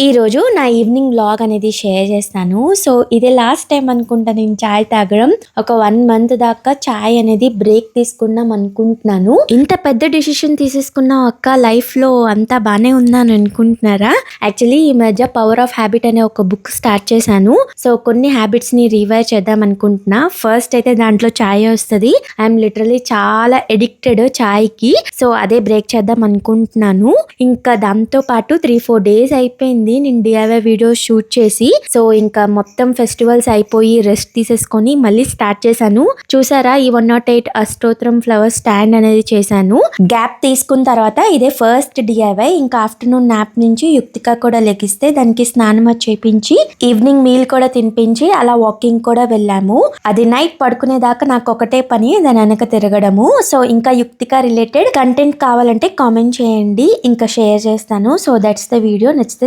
ఈరోజు నా evening vlog అనేది షేర్ చేస్తాను. సో ఇదే లాస్ట్ టైం అనుకుంటా నేను చాయ్ తాగడం. ఒక 1 మంత్ దాకా చాయ్ అనేది బ్రేక్ తీసుకుందాం అనుకుంటున్నాను. ఇంత పెద్ద డిసిషన్ తీసేసుకున్న అక్క లైఫ్ లో అంతా బానే ఉందని అనుకుంటున్నారా? యాక్చువల్లీ ఈ మధ్య పవర్ ఆఫ్ హ్యాబిట్ అనే ఒక బుక్ స్టార్ట్ చేశాను. సో కొన్ని హ్యాబిట్స్ ని రివైవ్ చేద్దాం అనుకుంటున్నా. ఫస్ట్ అయితే దాంట్లో చాయ్ వస్తుంది. ఐఎమ్ లిటరలీ చాలా ఎడిక్టెడ్ చాయ్ కి. సో అదే బ్రేక్ చేద్దాం అనుకుంటున్నాను. ఇంకా దాంతో పాటు 3-4 డేస్ అయిపోయింది నేను డిఐవై వీడియో షూట్ చేసి. సో ఇంకా మొత్తం ఫెస్టివల్స్ అయిపోయి రెస్ట్ తీసేసుకొని మళ్ళీ స్టార్ట్ చేశాను. చూసారా, ఈ 108 అష్టోత్తరం ఫ్లవర్ స్టాండ్ అనేది చేశాను. గ్యాప్ తీసుకున్న తర్వాత ఇదే ఫస్ట్ డిఐవై. ఇంకా ఆఫ్టర్నూన్ నాప్ నుంచి యుక్తిక కూడా లెగిస్తే దానికి స్నానం చేపించి ఈవినింగ్ మీల్ కూడా తినిపించి అలా వాకింగ్ కూడా వెళ్ళాము. అది నైట్ పడుకునేదాకా నాకు ఒకటే పని, దాని వెనక తిరగడము. సో ఇంకా యుక్తిక రిలేటెడ్ కంటెంట్ కావాలంటే కామెంట్ చేయండి, ఇంకా షేర్ చేస్తాను. So that's the video. నచ్చితే